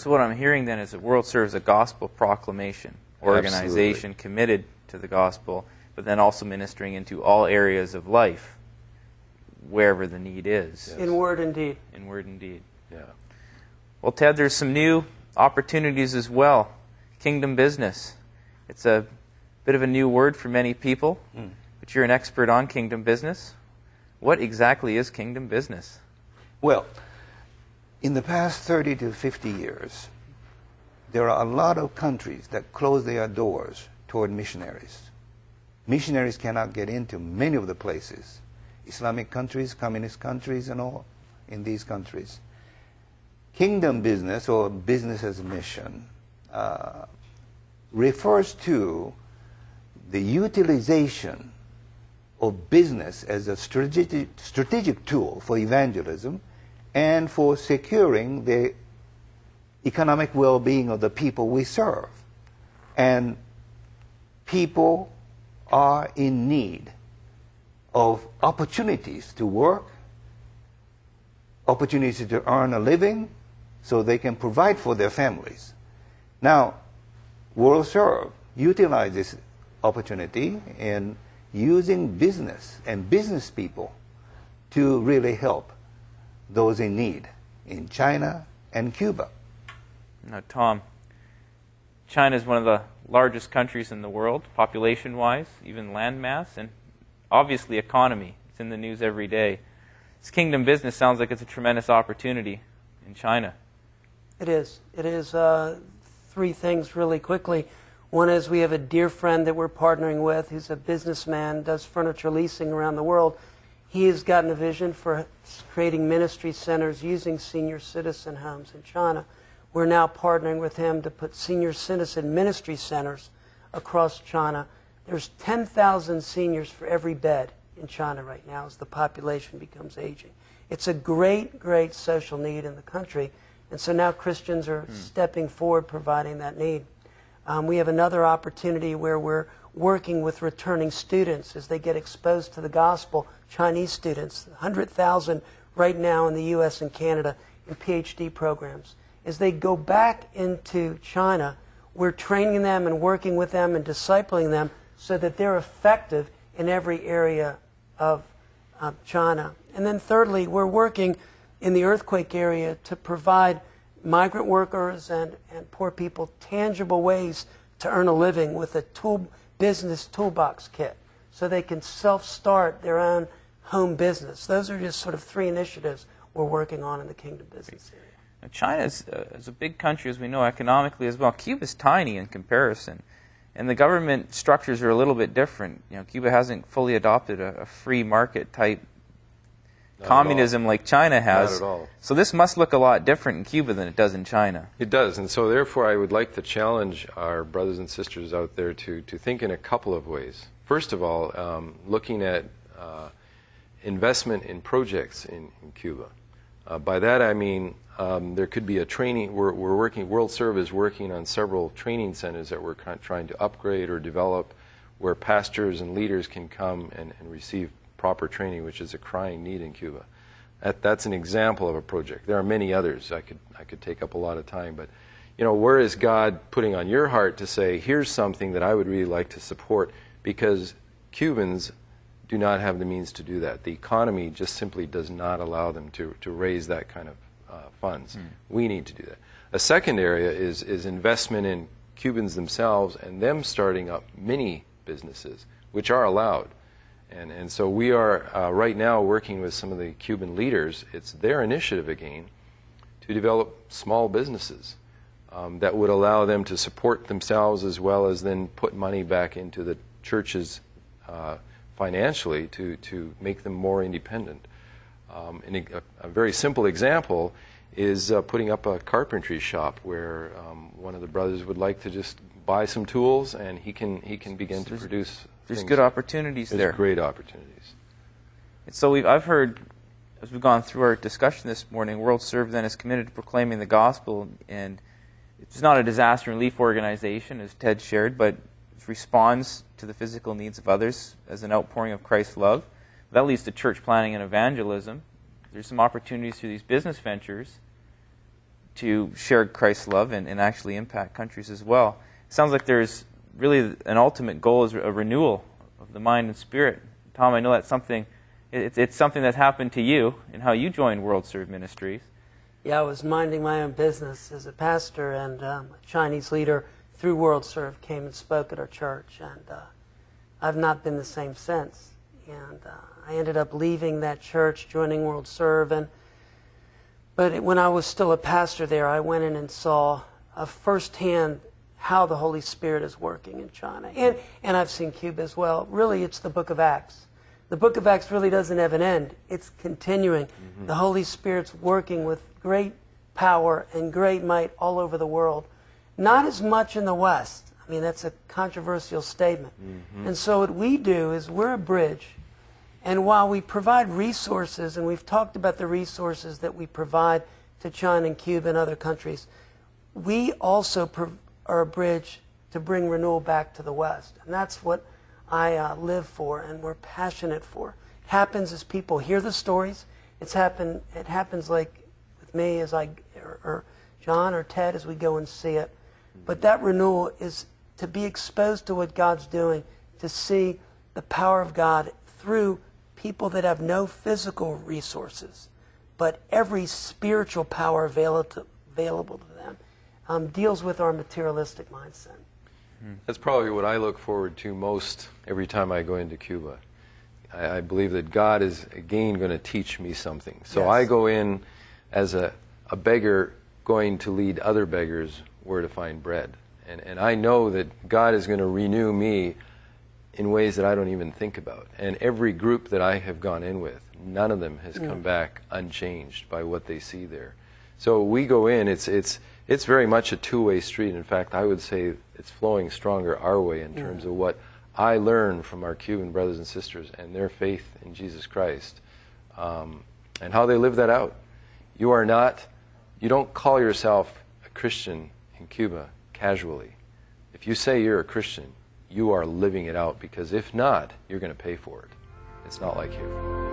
So what I'm hearing then is that World Serve is a gospel proclamation organization committed to the gospel, but then also ministering into all areas of life, wherever the need is. Yes. In word and deed. In word and deed. Yeah. Well, Ted, there's some new opportunities as well. Kingdom business. It's a bit of a new word for many people, but you're an expert on kingdom business. What exactly is kingdom business? Well, in the past 30 to 50 years, there are a lot of countries that close their doors toward missionaries. Missionaries cannot get into many of the places. Islamic countries, communist countries, and all in these countries. Kingdom business, or business as a mission, refers to the utilization of business as a strategic tool for evangelism and for securing the economic well-being of the people we serve. And people are in need of opportunities to work, opportunities to earn a living so they can provide for their families. Now, World Serve utilizes this opportunity in using business and business people to really help those in need in China and Cuba. Now, Tom, China is one of the largest countries in the world, population-wise, even landmass, and obviously economy. It's in the news every day. This kingdom business sounds like it's a tremendous opportunity in China. It is. It is three things really quickly. One is we have a dear friend that we're partnering with who's a businessman, does furniture leasing around the world. He has gotten a vision for creating ministry centers using senior citizen homes in China. We're now partnering with him to put senior citizen ministry centers across China. There's 10,000 seniors for every bed in China right now as the population becomes aging. It's a great, great social need in the country. And so now Christians are stepping forward providing that need. We have another opportunity where we're working with returning students as they get exposed to the gospel, Chinese students, 100,000 right now in the U.S. and Canada in PhD programs. As they go back into China, we're training them and working with them and discipling them so that they're effective in every area of China. And then thirdly, we're working in the earthquake area to provide migrant workers and poor people tangible ways to earn a living with a business toolbox kit so they can self-start their own home business. Those are just sort of three initiatives we're working on in the kingdom business area. Now, China is a big country, as we know, economically as well. Cuba's tiny in comparison, and the government structures are a little bit different. You know, Cuba hasn't fully adopted a free market type communism like China has. Not at all. So this must look a lot different in Cuba than it does in China. It does, and so therefore I would like to challenge our brothers and sisters out there to think in a couple of ways. First of all, looking at investment in projects in Cuba. By that I mean there could be a training. We're working. World Serve is working on several training centers that we're trying to upgrade or develop, where pastors and leaders can come and receive proper training, which is a crying need in Cuba. That's an example of a project. There are many others. I could take up a lot of time, but where is God putting on your heart to say, here's something that I would really like to support, because Cubans do not have the means to do that. The economy just simply does not allow them to raise that kind of funds. We need to do that. A second area is investment in Cubans themselves and them starting up mini businesses, which are allowed. And so we are right now working with some of the Cuban leaders. It's their initiative again to develop small businesses that would allow them to support themselves as well as then put money back into the churches financially to make them more independent. And a very simple example is putting up a carpentry shop where one of the brothers would like to just buy some tools and he can begin to produce. There's good opportunities there. There's great opportunities. And so I've heard, as we've gone through our discussion this morning, World Serve then is committed to proclaiming the gospel, and it's not a disaster relief organization, as Ted shared, but it responds to the physical needs of others as an outpouring of Christ's love. That leads to church planning and evangelism. There's some opportunities through these business ventures. to share Christ's love and actually impact countries as well. It sounds like there's really an ultimate goal is a renewal of the mind and spirit. Tom, I know that's something, it's something that happened to you and how you joined World Serve Ministries. Yeah, I was minding my own business as a pastor, and a Chinese leader through World Serve came and spoke at our church, and I've not been the same since. And I ended up leaving that church, joining World Serve, but when I was still a pastor there, I went in and saw firsthand how the Holy Spirit is working in China. And I've seen Cuba as well. Really, it's the book of Acts. The book of Acts really doesn't have an end. It's continuing. Mm-hmm. The Holy Spirit's working with great power and great might all over the world. Not as much in the West. I mean, that's a controversial statement. Mm-hmm. And so what we do is we're a bridge. And while we provide resources, and we've talked about the resources that we provide to China and Cuba and other countries, we also are a bridge to bring renewal back to the West. And that's what I live for and we're passionate for. It happens as people hear the stories. It happens like with me as or John or Ted as we go and see it. But that renewal is to be exposed to what God's doing, to see the power of God through people that have no physical resources, but every spiritual power available to them deals with our materialistic mindset. That's probably what I look forward to most every time I go into Cuba. I believe that God is again going to teach me something. So yes. I go in as a beggar going to lead other beggars where to find bread. And I know that God is going to renew me in ways that I don't even think about. And every group that I have gone in with, none of them has come back unchanged by what they see there. So we go in, it's very much a two-way street. In fact, I would say it's flowing stronger our way in terms of what I learn from our Cuban brothers and sisters and their faith in Jesus Christ and how they live that out. You don't call yourself a Christian in Cuba casually. If you say you're a Christian, you are living it out, because if not, you're going to pay for it. It's not like here.